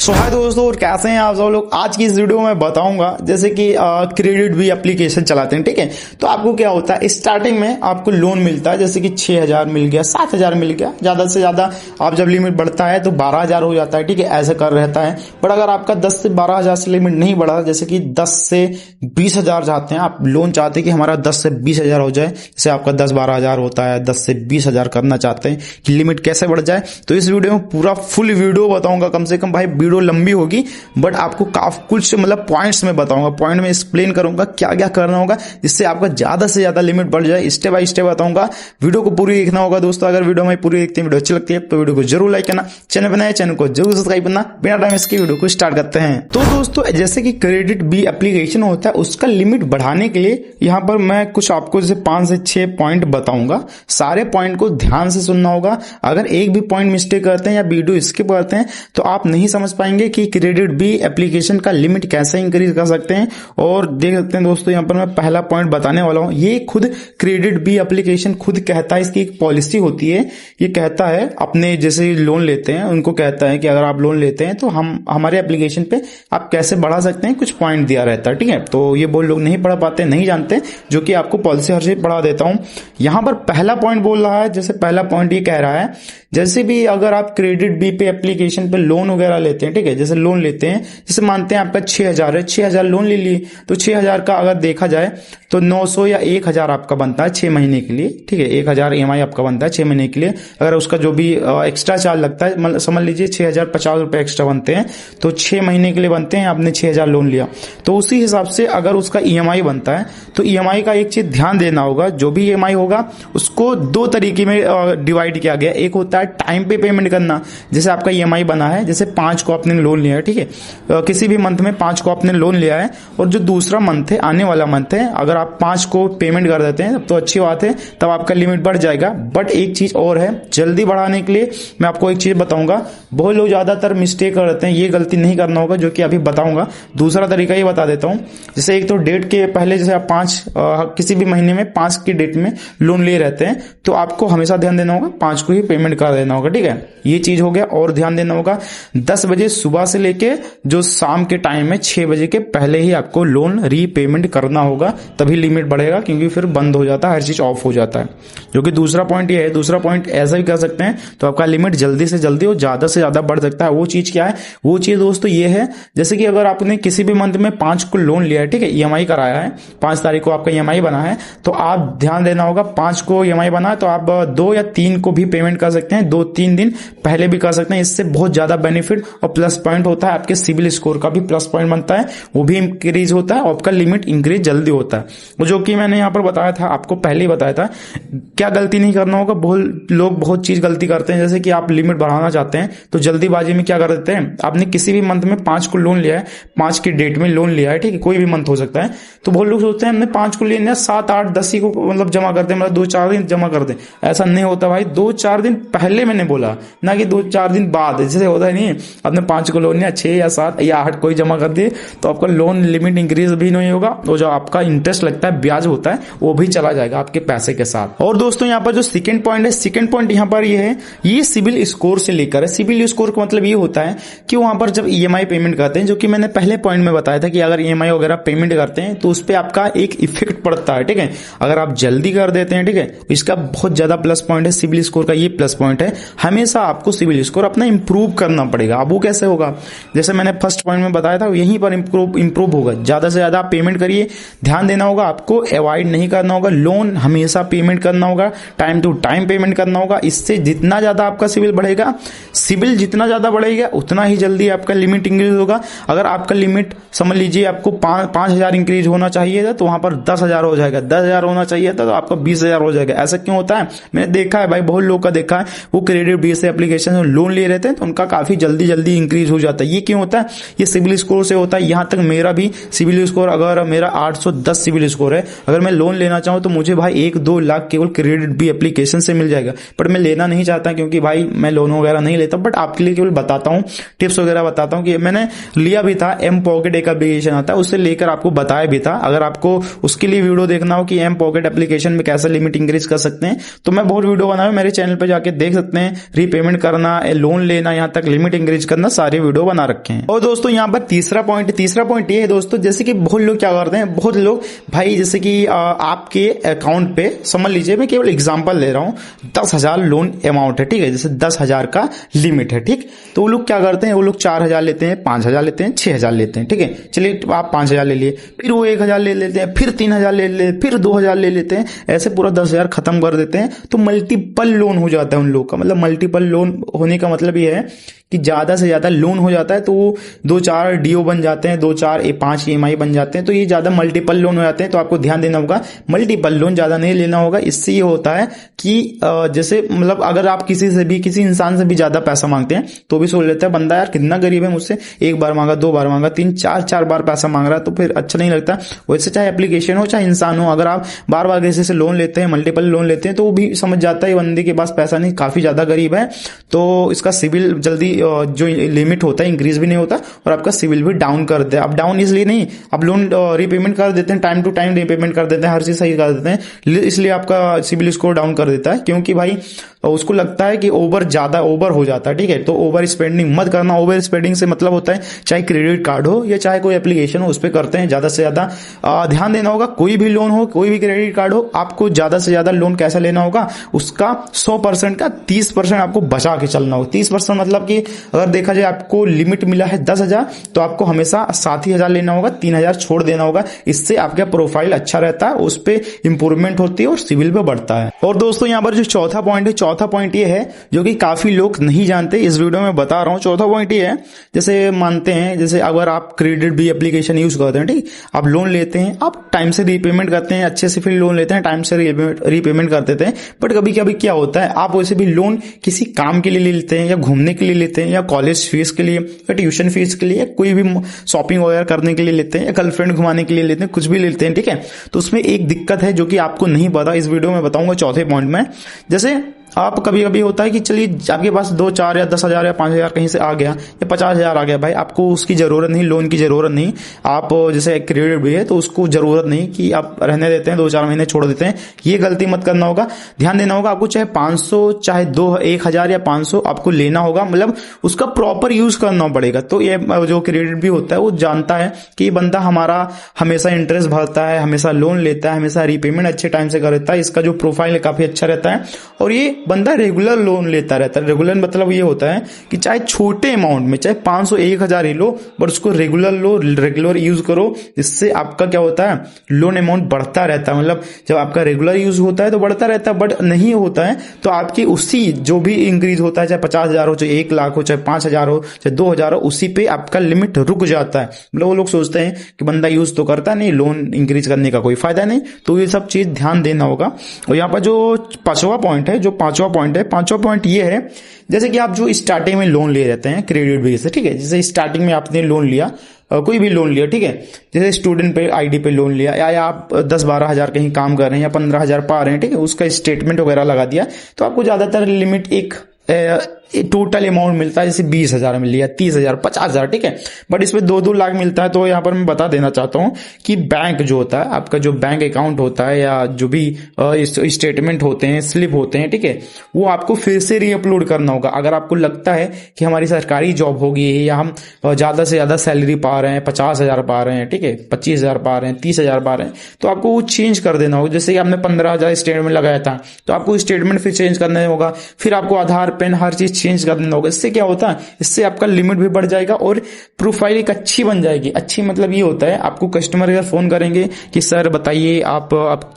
सो हाय दोस्तों, और कैसे हैं आप सब लोग। आज की इस वीडियो में बताऊंगा जैसे कि क्रेडिट भी एप्लीकेशन चलाते हैं, ठीक है। तो आपको क्या होता है, स्टार्टिंग में आपको लोन मिलता है जैसे कि 6,000 मिल गया, 7,000 मिल गया, ज्यादा से ज्यादा आप जब लिमिट बढ़ता है तो 12,000 हो जाता है, ठीक है। ऐसा कर रहता है। बट अगर आपका 10 से 12,000 से लिमिट नहीं बढ़ा, जैसे कि 10 से 20,000 चाहते हैं आप, लोन चाहते हैं कि हमारा 10 से 20,000 हो जाए, जैसे आपका 10-12,000 होता है, 10 से 20,000 करना चाहते हैं कि लिमिट कैसे बढ़ जाए, तो इस वीडियो में पूरा फुल वीडियो बताऊंगा। कम से कम भाई वीडियो लंबी होगी बट आपको काफी कुछ मतलब पॉइंट्स में बताऊंगा, पॉइंट में एक्सप्लेन करूंगा क्या क्या करना होगा जिससे आपका ज्यादा से ज्यादा लिमिट बढ़ जाए। स्टेप बाय स्टेप बताऊंगा, वीडियो को पूरी देखना होगा दोस्तों। अगर वीडियो में पूरी देखते हैं, वीडियो अच्छी लगती है तो वीडियो को जरूर लाइक करना, चैनल बनाए चैनल को जरूर सब्सक्राइब करना। बिना टाइम इसकी वीडियो को स्टार्ट करते हैं। तो दोस्तों जैसे कि क्रेडिट बी एप्लीकेशन होता है, उसका लिमिट बढ़ाने के लिए यहाँ पर मैं कुछ आपको जैसे 5 से 6 पॉइंट बताऊंगा। सारे पॉइंट को ध्यान से सुनना होगा। अगर एक भी पॉइंट मिस्टेक करते हैं या वीडियो स्किप करते हैं तो आप नहीं समझ पाएंगे कि क्रेडिट बी एप्लीकेशन का लिमिट कैसे इंक्रीज कर सकते हैं। और देख सकते हैं दोस्तों, यहाँ पर मैं पहला पॉइंट बताने वाला हूं। ये खुद क्रेडिट बी एप्लीकेशन खुद कहता है, इसकी एक पॉलिसी होती है। ये कहता है अपने जैसे लोन लेते हैं उनको कहता है कि अगर आप लोन लेते हैं तो हम हमारे एप्लीकेशन पे आप कैसे बढ़ा सकते हैं, कुछ पॉइंट दिया रहता है, ठीक है। तो ये बहुत लोग नहीं पढ़ पाते, नहीं जानते, जो कि आपको पॉलिसी हर चीज पढ़ा देता हूं। यहां पर पहला पॉइंट बोल रहा है, जैसे पहला पॉइंट ये कह रहा है, जैसे भी अगर आप क्रेडिट बी पे एप्लीकेशन पे लोन वगैरह लेते हैं, ठीक है, जैसे लोन लेते हैं, जैसे मानते हैं आपका 6,000 है, 6,000 लोन ले लिए, तो 6,000 का अगर देखा जाए तो 900 या 1,000 आपका बनता है 6 महीने के लिए, ठीक है। 1,000 EMI आपका बनता है 6 महीने के लिए। अगर उसका जो भी एक्स्ट्रा चार्ज लगता है, मतलब समझ लीजिए 6,050 रुपए एक्स्ट्रा बनते हैं, तो 6 महीने के लिए बनते हैं। आपने 6,000 लोन लिया तो उसी हिसाब से अगर उसका EMI बनता है तो EMI का एक चीज ध्यान देना होगा, जो भी EMI होगा उसको 2 तरीके में डिवाइड किया गया। एक होता है टाइम पे पेमेंट करना, जैसे आपका EMI बना है, जैसे 5 को आपने लोन लिया है, ठीक है, किसी भी मंथ में 5 को आपने लोन लिया है, और जो दूसरा मंथ है, आने वाला मंथ है, अगर आप 5 को पेमेंट कर देते हैं तब तो अच्छी बात है, तब आपका लिमिट बढ़ जाएगा। बट एक चीज और है, जल्दी बढ़ाने के लिए मैं आपको एक चीज बताऊंगा। बहुत लोग ज्यादातर मिस्टेक करते हैं, ये गलती नहीं करना होगा, जो कि अभी बताऊंगा। दूसरा तरीका ये बता देता हूं, जैसे एक तो डेट के पहले, जैसे आप 5 किसी भी महीने में 5 की डेट में लोन ले रहते हैं, तो आपको हमेशा ध्यान देना होगा 5 को ही पेमेंट कर देना होगा, ठीक है। ये चीज हो गया। और ध्यान देना होगा 10 बजे सुबह से लेके जो शाम के टाइम में 6 बजे के पहले ही आपको लोन रीपेमेंट करना होगा, तभी लिमिट बढ़ेगा, क्योंकि फिर बंद हो जाता है, हर चीज ऑफ हो जाता है। जो कि दूसरा पॉइंट ये है। दूसरा पॉइंट ऐसा भी कर सकते हैं तो आपका लिमिट जल्दी से जल्दी और ज्यादा से ज्यादा बढ़ सकता है। वो चीज क्या है, वो चीज दोस्तों ये है, जैसे कि अगर आपने किसी भी मंथ में 5 को लोन लिया है, ठीक है, EMI कराया है, 5 तारीख को आपका EMI बना है, तो आप ध्यान देना होगा 5 को EMI बना है तो आप 2 या 3 को भी पेमेंट कर सकते हैं, 2-3 दिन पहले भी कर सकते हैं। इससे बहुत ज्यादा बेनिफिट और प्लस पॉइंट होता है, आपके सिविल स्कोर का भी प्लस पॉइंट बनता है, वो भी इंक्रीज होता है, और आपका लिमिट इंक्रीज जल्दी होता है। वो जो कि मैंने यहाँ पर बताया था, आपको पहले ही बताया था। क्या गलती नहीं करना होगा, बहुत लोग बहुत चीज गलती करते हैं, जैसे कि आप लिमिट बढ़ाना चाहते हैं तो जल्दीबाजी में क्या कर देते हैं, आपने किसी भी मंथ में 5 को लोन लिया है, 5 की डेट में लोन लिया है, ठीक है, कोई भी मंथ हो सकता है, तो बहुत लोग सोचते हैं हमने 5 को लेना है, 7, 8, 10 ही को मतलब जमा कर दे, मतलब 2-4 दिन जमा कर दे। ऐसा नहीं होता भाई, 2-4 दिन पहले मैंने बोला, ना कि 2-4 दिन बाद। जैसे होता है नहीं, आपने 5 को लोन लिया, 6 या 7 या 8 कोई जमा कर दिए तो आपका लोन लिमिट इंक्रीज भी नहीं होगा, और जो आपका इंटरेस्ट लगता है, ब्याज होता है, वो भी चला जाएगा आपके पैसे के साथ। और दोस्तों यहाँ पर जो सेकंड पॉइंट है, सेकंड पॉइंट यहाँ पर ये है, ये सिविल स्कोर से लेकर है। सिविल स्कोर का मतलब ये होता है कि वहां पर जब EMI पेमेंट करते हैं, जो कि मैंने पहले पॉइंट में बताया था कि अगर EMI वगैरह पेमेंट करते हैं तो उस पर आपका एक इफेक्ट पड़ता है, ठीक है। अगर आप जल्दी कर देते हैं, ठीक है, इसका बहुत ज्यादा प्लस पॉइंट है सिविल स्कोर का, ये प्लस पॉइंट है। हमेशा आपको सिविल स्कोर अपना इंप्रूव करना पड़ेगा। अब वो कैसे होगा, जैसे मैंने फर्स्ट पॉइंट में बताया था, यहीं पर इंप्रूव होगा। ज्यादा से ज्यादा आप पेमेंट करिए, ध्यान देना होगा, आपको अवॉइड नहीं करना होगा, लोन हमेशा पेमेंट करना होगा, टाइम टू टाइम पेमेंट करना होगा। इससे जितना ज्यादा आपका सिविल बढ़ेगा, सिविल जितना ज्यादा बढ़ेगा उतना ही जल्दी आपका लिमिट इंक्रीज होगा। अगर आपका लिमिट समझ लीजिए आपको 5,000 इंक्रीज होना चाहिए था, तो वहां पर 10,000 हो जाएगा, 10,000 होना चाहिए था तो आपका 20,000 हो जाएगा। ऐसा क्यों होता है, मैंने देखा है भाई, बहुत लोग का देखा है, वो क्रेडिट बी से एप्लीकेशन में लोन ले रहे थे तो उनका काफी जल्दी जल्दी इंक्रीज हो जाता है। ये क्यों होता है, ये सिविल स्कोर से होता है। यहां तक मेरा भी सिविल स्कोर, अगर मेरा 810 सिविल स्कोर है, अगर मैं लोन लेना चाहूं तो मुझे भाई 1-2 लाख केवल क्रेडिट बी एप्लीकेशन से मिल जाएगा। बट मैं लेना नहीं चाहता, क्योंकि भाई मैं लोन वगैरह नहीं लेता, बट आपके लिए केवल बताता हूं, टिप्स वगैरह बताता हूं कि मैंने लिया भी था। एम पॉकेट एक एप्लीकेशन आता है, उससे लेकर आपको बताया भी था। अगर आपको उसके लिए वीडियो देखना हो कि एम पॉकेट एप्लीकेशन में कैसे लिमिट इंक्रीज कर सकते हैं, तो मैं बहुत वीडियो बनाया, मेरे चैनल पर जाके देख सकते हैं। रीपेमेंट करना, लोन लेना, यहां तक लिमिट इंक्रीज करना, सारे वीडियो बना रखे हैं। और दोस्तों यहाँ पर तीसरा पॉइंट ये है दोस्तों, जैसे कि बहुत लोग क्या करते हैं, बहुत लोग भाई जैसे कि आपके अकाउंट पे समझ लीजिए, मैं केवल एग्जांपल ले रहा हूँ, 10,000 लोन अमाउंट है, ठीक है, जैसे 10,000 का लिमिट है, ठीक। तो वो लोग क्या करते हैं, वो लोग 4,000 लेते हैं, 5,000 लेते हैं, 6,000 लेते हैं, ठीक है। चलिए आप 5,000 ले लिए, फिर वो 1,000 ले लेते हैं, फिर 3,000 ले लेते हैं, फिर 2,000 ले लेते हैं, ऐसे पूरा 10,000 खत्म कर देते हैं। तो मल्टीपल लोन हो जाता है उन लोग का। मतलब मल्टीपल लोन होने का मतलब ये है कि ज्यादा से ज्यादा लोन हो जाता है, तो वो 2-4 डीओ बन जाते हैं, 2-4-5 ईएमआई बन जाते हैं, तो ये ज्यादा मल्टीपल लोन हो जाते हैं। तो आपको ध्यान देना होगा, मल्टीपल लोन ज्यादा नहीं लेना होगा। इससे ये होता है कि जैसे मतलब अगर आप किसी इंसान से भी ज्यादा पैसा मांगते हैं तो भी सोच लेता है बंदा, यार कितना गरीब है, मुझसे एक बार मांगा, 2 बार मांगा, 3-4 बार पैसा मांग रहा है, तो फिर अच्छा नहीं लगता। वैसे चाहे एप्लीकेशन हो चाहे इंसान हो, अगर आप बार बार किसी से लोन लेते हैं, मल्टीपल लोन लेते हैं, तो वो भी समझ जाता है बंदे के पास पैसा नहीं, काफी ज्यादा गरीब है, तो इसका सिविल जल्दी जो लिमिट होता है इंक्रीज भी नहीं होता और आपका सिविल भी डाउन कर देता है। अब डाउन इसलिए नहीं, आप लोन रीपेमेंट कर देते हैं, टाइम टू टाइम रीपेमेंट कर देते हैं, हर चीज सही कर देते हैं, इसलिए आपका सिविल स्कोर डाउन कर देता है, क्योंकि भाई उसको लगता है कि ओवर हो जाता है, ठीक है। तो ओवर स्पेंडिंग मत करना। ओवर स्पेंडिंग से मतलब होता है चाहे क्रेडिट कार्ड हो या चाहे कोई एप्लीकेशन हो, उस पर करते हैं ज्यादा से ज्यादा ध्यान देना होगा। कोई भी लोन हो, कोई भी क्रेडिट कार्ड हो, आपको ज्यादा से ज्यादा लोन कैसा लेना होगा, उसका 100% का 30% आपको बचा के चलना होगा। 30% मतलब कि अगर देखा जाए आपको लिमिट मिला है 10,000, तो आपको हमेशा 7,000 लेना होगा, 3,000 छोड़ देना होगा। इससे आपका प्रोफाइल अच्छा रहता है, उस पर इंप्रूवमेंट होती है और सिविल पे बढ़ता है। और दोस्तों यहाँ पर जो चौथा पॉइंट ये है जो कि काफी लोग नहीं जानते, इस वीडियो में बता रहा हूं। चौथा पॉइंट ये है, जैसे मानते हैं, जैसे अगर आप क्रेडिट भी एप्लीकेशन यूज करते हैं, ठीक, आप लोन लेते हैं, आप टाइम से रीपेमेंट करते हैं, अच्छे से फिर लोन लेते हैं, टाइम से रीपेमेंट कर देते हैं। बट कभी कभी क्या होता है, आप वैसे भी लोन किसी काम के लिए ले लेते हैं, या घूमने के लिए लेते हैं, या कॉलेज फीस के लिए, या ट्यूशन फीस के लिए, कोई भी शॉपिंग वगैरह करने के लिए लेते हैं, या गर्लफ्रेंड घुमाने के लिए लेते हैं, कुछ भी लेते हैं, ठीक है। तो उसमें एक दिक्कत है जो कि आपको नहीं पता, इस वीडियो में बताऊंगा चौथे पॉइंट में। जैसे आप कभी कभी होता है कि चलिए आपके पास 2-4 या 10,000 या 5,000 कहीं से आ गया, या 50,000 आ गया, भाई आपको उसकी जरूरत नहीं, लोन की जरूरत नहीं। आप जैसे क्रेडिट भी है तो उसको जरूरत नहीं कि आप रहने देते हैं, 2-4 महीने छोड़ देते हैं। ये गलती मत करना होगा, ध्यान देना होगा। आपको चाहे 500 चाहे 1,000 या 500 आपको लेना होगा, मतलब उसका प्रॉपर यूज करना पड़ेगा। तो ये जो क्रेडिट भी होता है वो जानता है कि बंदा हमारा हमेशा इंटरेस्ट भरता है, हमेशा लोन लेता है, हमेशा रीपेमेंट अच्छे टाइम से कर देता है, इसका जो प्रोफाइल है काफी अच्छा रहता है, और ये बंदा रेगुलर लोन लेता रहता है। रेगुलर मतलब ये होता है कि चाहे छोटे अमाउंट में, चाहे 500 1,000 ही लो, बट उसको रेगुलर लो, रेगुलर यूज करो। इससे आपका क्या होता है, लोन अमाउंट बढ़ता रहता है। मतलब जब आपका रेगुलर यूज होता है तो बढ़ता रहता है, बट नहीं होता है तो आपकी उसी जो भी इंक्रीज होता है, चाहे 50,000 हो, चाहे 1,00,000 हो, चाहे 5,000 हो, चाहे 2,000 हो, उसी पे आपका लिमिट रुक जाता है। मतलब वो लोग सोचते हैं कि बंदा यूज तो करता नहीं, लोन इंक्रीज करने का कोई फायदा नहीं। तो ये सब चीज ध्यान देना होगा। और यहाँ पर जो पांचवा पॉइंट ये है, जैसे कि आप जो स्टार्टिंग में लोन ले रहते हैं क्रेडिट बेस से, ठीक है, जैसे स्टार्टिंग में आपने लोन लिया, कोई भी लोन लिया, ठीक है, जैसे स्टूडेंट पे आईडी पे लोन लिया, या आप 10-12 हजार कहीं काम कर रहे हैं, या 15,000 पा रहे हैं, ठीक है, उसका स्टेटमेंट वगैरह लगा दिया, तो आपको ज्यादातर लिमिट एक टोटल अमाउंट मिलता है, जैसे 20,000 मिल लिया, 30,000, 50,000, ठीक है। बट इसमें 2-2 लाख मिलता है। तो यहाँ पर मैं बता देना चाहता हूं कि बैंक जो होता है, आपका जो बैंक अकाउंट होता है, या जो भी स्टेटमेंट होते हैं, स्लिप होते हैं, ठीक है, वो आपको फिर से रीअपलोड करना होगा। अगर आपको लगता है कि हमारी सरकारी जॉब होगी, या हम ज्यादा से ज्यादा सैलरी पा रहे हैं, 50,000 पा रहे हैं, ठीक है, 25,000 पा रहे हैं, 30,000 पा रहे हैं, तो आपको वो चेंज कर देना होगा। जैसे कि आपने 15,000 स्टेटमेंट लगाया था, तो आपको स्टेटमेंट फिर चेंज करना होगा, फिर आपको आधार, पेन, हर चीज चेंज कर देना होगा। इससे क्या होता है, इससे आपका लिमिट भी बढ़ जाएगा और प्रोफाइल एक अच्छी बन जाएगी। अच्छी मतलब ये होता है, आपको कस्टमर अगर फोन करेंगे कि सर बताइए आप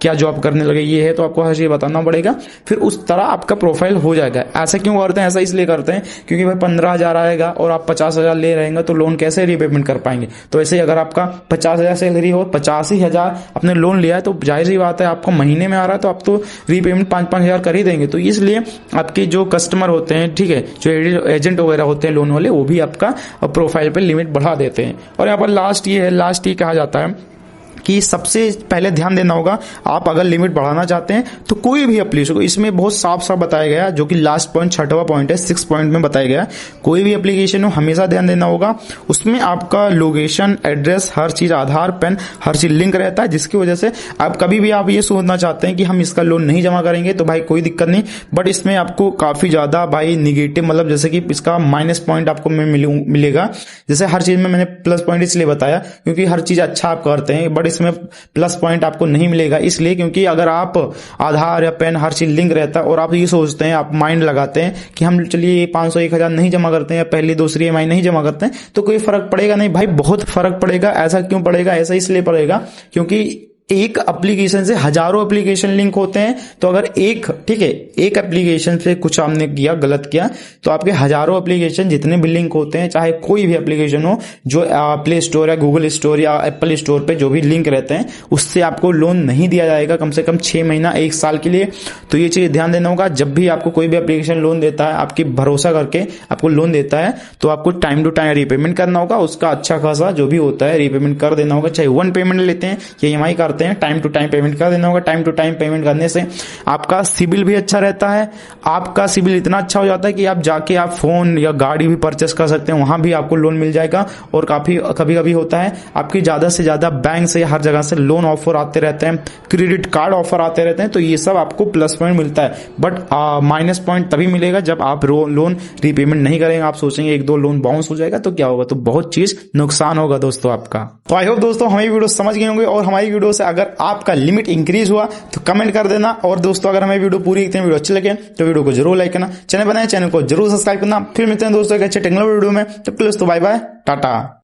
क्या जॉब करने लगे, ये है, तो आपको हर चीज बताना पड़ेगा, फिर उस तरह आपका प्रोफाइल हो जाएगा। ऐसा क्यों करते हैं, ऐसा इसलिए करते हैं क्योंकि भाई 15,000 आएगा और आप 50,000 ले रहेंगे तो लोन कैसे रीपेमेंट कर पाएंगे। तो ऐसे अगर आपका 50,000 सैलरी हो, 85,000 अपने लोन लिया है, तो जाहिर सी बात है आपको महीने में आ रहा है, तो आप तो रीपेमेंट 5-5 हजार कर ही देंगे। तो इसलिए आपके जो कस्टमर होते हैं, ठीक है, जो एजेंट वगैरह होते हैं लोन वाले, वो भी आपका प्रोफाइल पे लिमिट बढ़ा देते हैं। और यहाँ पर लास्ट ये कहा जाता है कि सबसे पहले ध्यान देना होगा, आप अगर लिमिट बढ़ाना चाहते हैं तो कोई भी एप्लीकेशन को, इसमें बहुत साफ साफ बताया गया जो कि लास्ट पॉइंट 6वां पॉइंट है, 6 पॉइंट में बताया गया, कोई भी एप्लीकेशन हो हमेशा ध्यान देना होगा उसमें आपका लोकेशन, एड्रेस, हर चीज, आधार, पैन, हर चीज लिंक रहता है, जिसकी वजह से आप कभी भी आप ये सोचना चाहते हैं कि हम इसका लोन नहीं जमा करेंगे तो भाई कोई दिक्कत नहीं, बट इसमें आपको काफी ज्यादा भाई निगेटिव, मतलब जैसे कि इसका माइनस पॉइंट आपको मिलेगा। जैसे हर चीज में मैंने प्लस पॉइंट इसलिए बताया क्योंकि हर चीज अच्छा आप करते हैं, बट इसमें प्लस पॉइंट आपको नहीं मिलेगा इसलिए क्योंकि अगर आप आधार या पैन हर चीज लिंक रहता है और आप ये सोचते हैं, आप माइंड लगाते हैं कि हम चलिए 500 1000 नहीं जमा करते हैं या पहली दूसरी EMI नहीं जमा करते हैं तो कोई फर्क पड़ेगा नहीं। भाई बहुत फर्क पड़ेगा। ऐसा क्यों पड़ेगा? ऐसा इसलिए पड़ेगा क्योंकि एक एप्लीकेशन से हजारों एप्लीकेशन लिंक होते हैं, तो अगर एक, ठीक है, एक एप्लीकेशन से कुछ आपने किया, गलत किया, तो आपके हजारों एप्लीकेशन जितने भी लिंक होते हैं, चाहे कोई भी एप्लीकेशन हो जो प्ले स्टोर या गूगल स्टोर या एप्पल स्टोर पे जो भी लिंक रहते हैं, उससे आपको लोन नहीं दिया जाएगा कम से कम 6 महीना 1 साल के लिए। तो ये चीज ध्यान देना होगा। जब भी आपको कोई भी एप्लीकेशन लोन देता है, आपकी भरोसा करके आपको लोन देता है, तो आपको टाइम टू टाइम रीपेमेंट करना होगा, उसका अच्छा खासा जो भी होता है रीपेमेंट कर देना होगा। चाहे 1 पेमेंट लेते हैं या EMI करते हैं, टाइम टू टाइम पेमेंट कर देना होगा। टाइम टू टाइम पेमेंट करने से आपका सिबिल भी अच्छा रहता है। आपका सिबिल इतना अच्छा हो जाता है कि आप जाके आप फोन या गाड़ी भी परचेस कर सकते हैं, वहां भी आपको लोन मिल जाएगा। और काफी कभी कभी होता है आपकी ज्यादा से ज्यादा बैंक से या हर जगह से लोन ऑफर आते रहते हैं, क्रेडिट कार्ड ऑफर आते रहते हैं, तो ये सब आपको प्लस पॉइंट मिलता है। बट माइनस पॉइंट तभी मिलेगा जब आप लोन रीपेमेंट नहीं करेंगे। आप सोचेंगे 1-2 लोन बाउंस हो जाएगा तो क्या होगा, तो बहुत चीज नुकसान होगा दोस्तों आपका। तो आई होप दोस्तों हमारी वीडियो समझ गए होंगे, और हमारी वीडियो से अगर आपका लिमिट इंक्रीज हुआ तो कमेंट कर देना। और दोस्तों अगर हमें वीडियो पूरी देखते हैं, वीडियो अच्छी लगे तो वीडियो को जरूर लाइक करना, चैनल बनाए चैनल को जरूर सब्सक्राइब करना। फिर मिलते हैं दोस्तों एक अच्छे टेक्नोलॉजी वीडियो में, तब के लिए दोस्तों बाय बाय, टाटा।